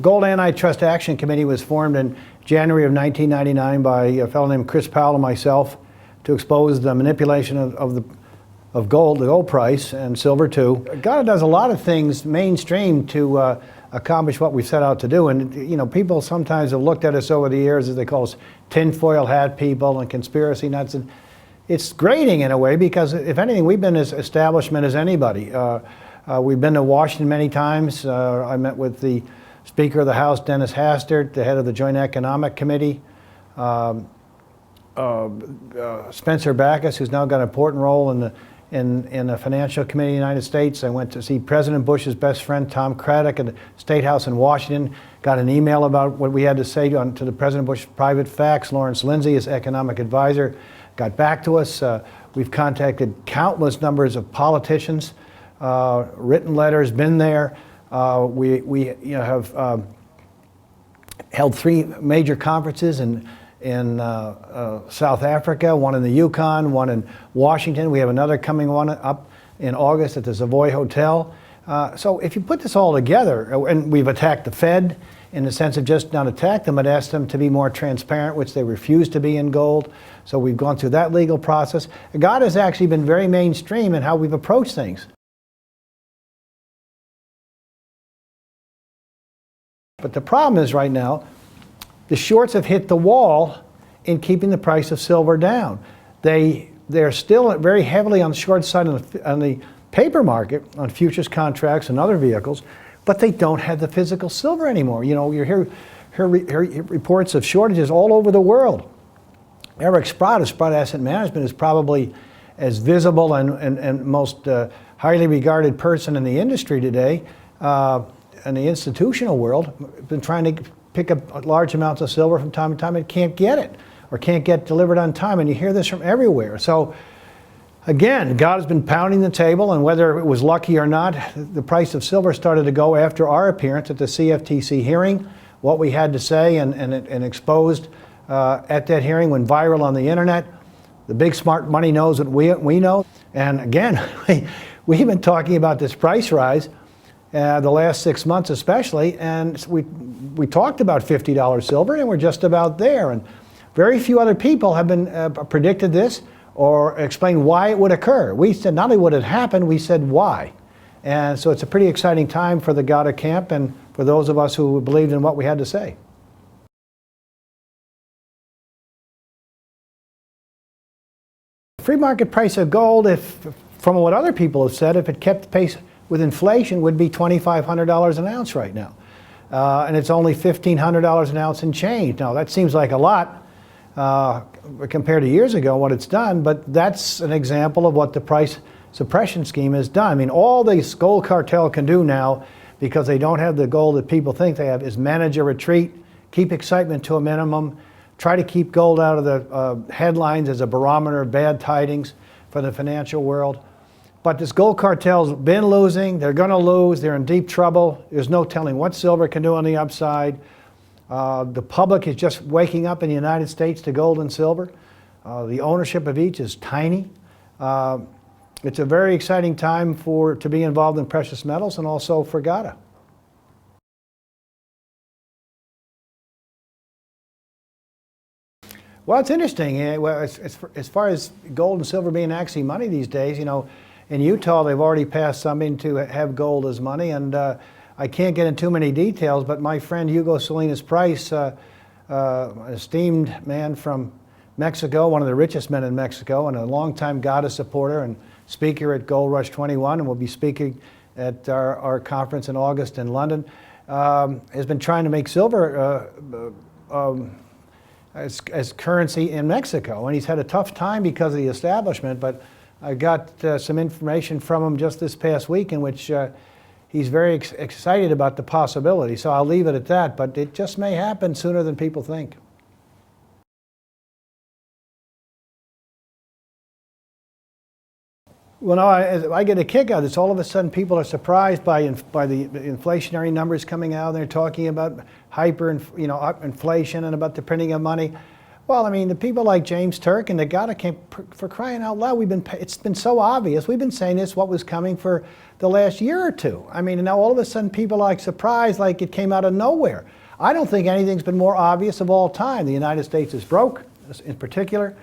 Gold Antitrust Action Committee was formed in January of 1999 by a fellow named Chris Powell and myself to expose the manipulation of gold, the gold price, and silver too. GATA does a lot of things mainstream to accomplish what we set out to do. And you know, people sometimes have looked at us over the years as they call us tinfoil hat people and conspiracy nuts. And it's grating in a way because, if anything, we've been as establishment as anybody. We've been to Washington many times. I met with the Speaker of the House, Dennis Hastert, the head of the Joint Economic Committee, Spencer Backus, who's now got an important role in the Financial Committee of the United States. I went to see President Bush's best friend, Tom Craddock, at the State House in Washington. Got an email about what we had to say to the President Bush's private fax. Lawrence Lindsay, his economic advisor, got back to us. We've contacted countless numbers of politicians, written letters, been there. We have held 3 major conferences in South Africa, one in the Yukon, one in Washington. We have another coming one up in August at the Savoy Hotel. So if you put this all together, and we've attacked the Fed in the sense of just not attack them, but asked them to be more transparent, which they refuse to be in gold. So we've gone through that legal process. GATA has actually been very mainstream in how we've approached things. But the problem is right now, the shorts have hit the wall in keeping the price of silver down. They're still very heavily on the short side on the paper market, on futures contracts and other vehicles, but they don't have the physical silver anymore. You know, you hear reports of shortages all over the world. Eric Sprott of Sprott Asset Management is probably as visible and most highly regarded person in the industry today, in the institutional world. Been trying to pick up large amounts of silver from time to time and can't get it, or can't get delivered on time, and you hear this from everywhere. So again, God has been pounding the table, and whether it was lucky or not, the price of silver started to go after our appearance at the CFTC hearing. What we had to say and exposed at that hearing went viral on the internet. The big smart money knows what we know. And again, we've been talking about this price rise the last 6 months especially, and we talked about $50 silver, and we're just about there. And very few other people have been predicted this or explained why it would occur. We said not only would it happen, we said why. And so it's a pretty exciting time for the GATA camp and for those of us who believed in what we had to say. Free market price of gold, if from what other people have said, if it kept pace with inflation, would be $2,500 an ounce right now. And it's only $1,500 an ounce and change. Now, that seems like a lot compared to years ago, what it's done, but that's an example of what the price suppression scheme has done. I mean, all the gold cartel can do now, because they don't have the gold that people think they have, is manage a retreat, keep excitement to a minimum, try to keep gold out of the headlines as a barometer of bad tidings for the financial world. But this gold cartel's been losing, they're going to lose, they're in deep trouble. There's no telling what silver can do on the upside. The public is just waking up in the United States to gold and silver. The ownership of each is tiny. It's a very exciting time to be involved in precious metals, and also for GATA. Well, it's interesting. As far as gold and silver being actually money these days, you know, in Utah they've already passed something to have gold as money, and I can't get into too many details, but my friend Hugo Salinas Price, an esteemed man from Mexico, one of the richest men in Mexico, and a longtime GATA supporter and speaker at Gold Rush 21, and will be speaking at our conference in August in London, has been trying to make silver as currency in Mexico. And he's had a tough time because of the establishment, but I got some information from him just this past week in which he's very excited about the possibility. So I'll leave it at that, but it just may happen sooner than people think. Well, no, I get a kick out of this. All of a sudden, people are surprised by the inflationary numbers coming out. They're talking about inflation and about the printing of money. Well, I mean, the people like James Turk and the GATA came, for crying out loud, it's been so obvious. We've been saying this, what was coming for the last year or two. I mean, and now all of a sudden people are like surprised like it came out of nowhere. I don't think anything's been more obvious of all time. The United States is broke, in particular.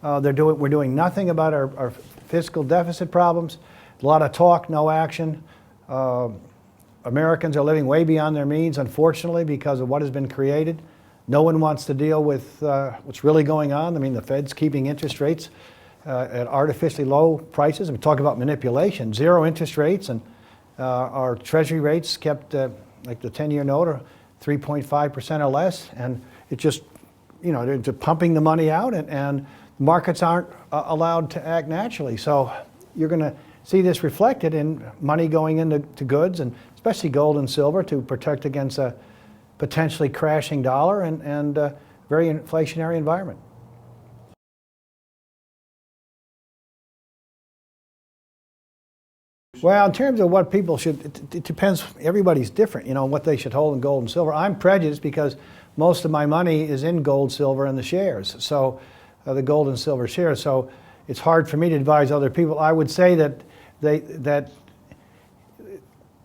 We're doing nothing about our fiscal deficit problems. A lot of talk, no action. Americans are living way beyond their means, unfortunately, because of what has been created. No one wants to deal with what's really going on. I mean, the Fed's keeping interest rates at artificially low prices. And we talk about manipulation, 0 interest rates, and our Treasury rates kept, like the 10-year note, are 3.5% or less. And it just, you know, they're just pumping the money out, and markets aren't allowed to act naturally. So you're going to see this reflected in money going into goods, and especially gold and silver, to protect against a potentially crashing dollar and very inflationary environment. Well, in terms of what people should, it depends, everybody's different, you know, what they should hold in gold and silver. I'm prejudiced because most of my money is in gold, silver, and the shares. So the gold and silver shares. So it's hard for me to advise other people. I would say that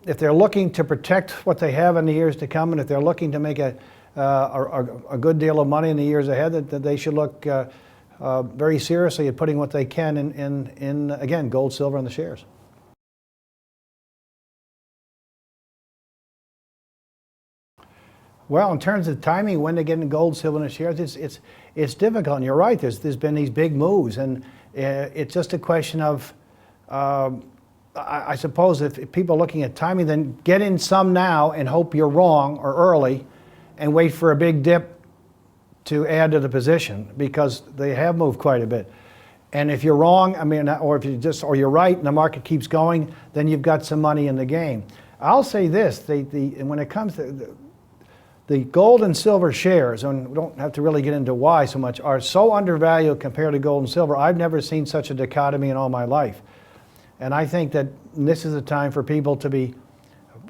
if they're looking to protect what they have in the years to come, and if they're looking to make a good deal of money in the years ahead, that they should look very seriously at putting what they can in again, gold, silver, and the shares. Well, in terms of timing, when to get into gold, silver, and the shares, it's difficult. And you're right. There's been these big moves, and it's just a question of. I suppose if people are looking at timing, then get in some now and hope you're wrong or early, and wait for a big dip to add to the position, because they have moved quite a bit. And if you're wrong, I mean, or you're right and the market keeps going, then you've got some money in the game. I'll say this: when it comes to the gold and silver shares, and we don't have to really get into why so much, are so undervalued compared to gold and silver. I've never seen such a dichotomy in all my life. And I think that this is a time for people to be,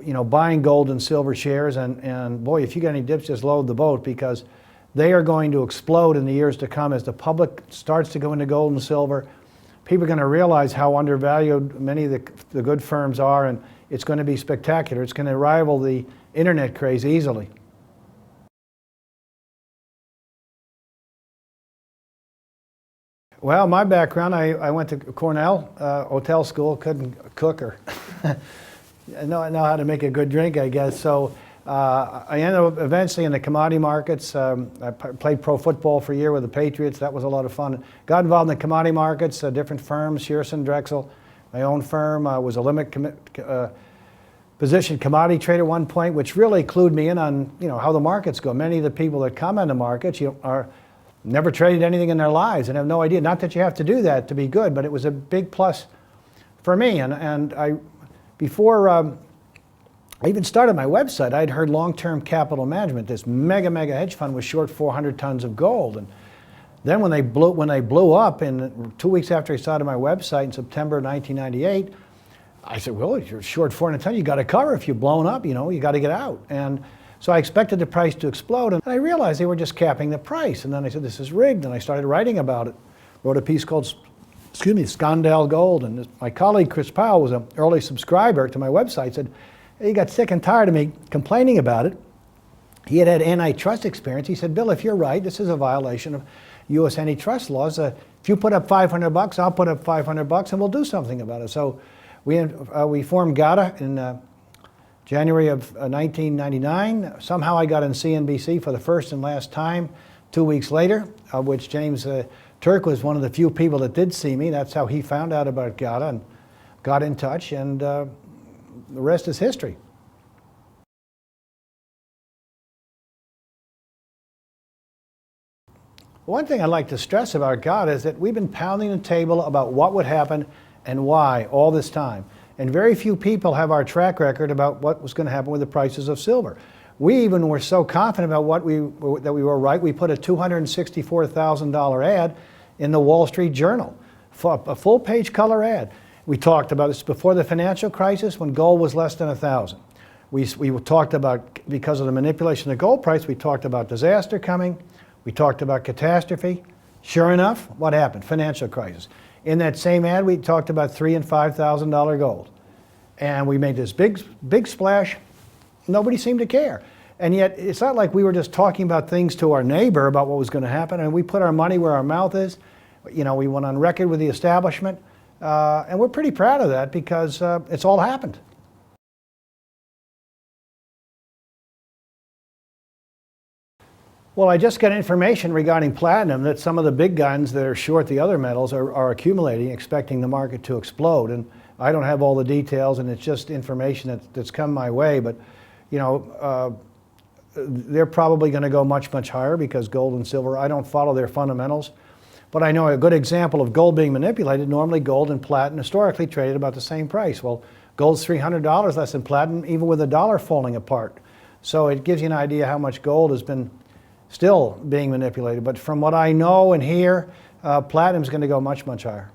you know, buying gold and silver shares. And boy, if you got any dips, just load the boat, because they are going to explode in the years to come as the public starts to go into gold and silver. People are going to realize how undervalued many of the good firms are, and it's going to be spectacular. It's going to rival the internet craze easily. Well, my background, I went to Cornell hotel school, couldn't cook or I know how to make a good drink, I guess. So I ended up eventually in the commodity markets. I played pro football for a year with the Patriots. That was a lot of fun. Got involved in the commodity markets, different firms, Shearson, Drexel. My own firm was a limit position commodity trader at one point, which really clued me in on, you know, how the markets go. Many of the people that come on the markets, never traded anything in their lives and have no idea. Not that you have to do that to be good, but it was a big plus for me. And before I even started my website, I'd heard long-term capital management. This mega hedge fund was short 400 tons of gold. And then when they blew up, in 2 weeks after I started my website in September of 1998, I said, well, if you're short 400 tons, you got to cover. If you're blown up, you know, you got to get out. And so I expected the price to explode, and I realized they were just capping the price. And then I said, this is rigged, and I started writing about it. Wrote a piece called, Skandal Gold. And my colleague Chris Powell was an early subscriber to my website. Said, he got sick and tired of me complaining about it. He had antitrust experience. He said, Bill, if you're right, this is a violation of U.S. antitrust laws. If you put up $500, I'll put up $500, and we'll do something about it. So we formed GATA in January of 1999. Somehow I got on CNBC for the first and last time 2 weeks later, of which James Turk was one of the few people that did see me. That's how he found out about GATA and got in touch, and the rest is history. One thing I'd like to stress about GATA is that we've been pounding the table about what would happen and why all this time. And very few people have our track record about what was going to happen with the prices of silver. We even were so confident about that we were right, we put a $264,000 ad in the Wall Street Journal, a full-page color ad. We talked about this before the financial crisis when gold was less than 1,000. We talked about, because of the manipulation of the gold price, we talked about disaster coming. We talked about catastrophe. Sure enough, what happened? Financial crisis. In that same ad, we talked about $3,000 and $5,000 gold. And we made this big splash. Nobody seemed to care. And yet, it's not like we were just talking about things to our neighbor about what was going to happen, and we put our money where our mouth is. You know, we went on record with the establishment, and we're pretty proud of that because it's all happened. Well, I just got information regarding platinum that some of the big guns that are short the other metals are accumulating, expecting the market to explode. And I don't have all the details, and it's just information that's come my way. But, you know, they're probably going to go much, much higher because gold and silver, I don't follow their fundamentals. But I know a good example of gold being manipulated. Normally, gold and platinum historically traded about the same price. Well, gold's $300 less than platinum, even with the dollar falling apart. So it gives you an idea how much gold has been still being manipulated. But from what I know and hear, platinum's going to go much, much higher.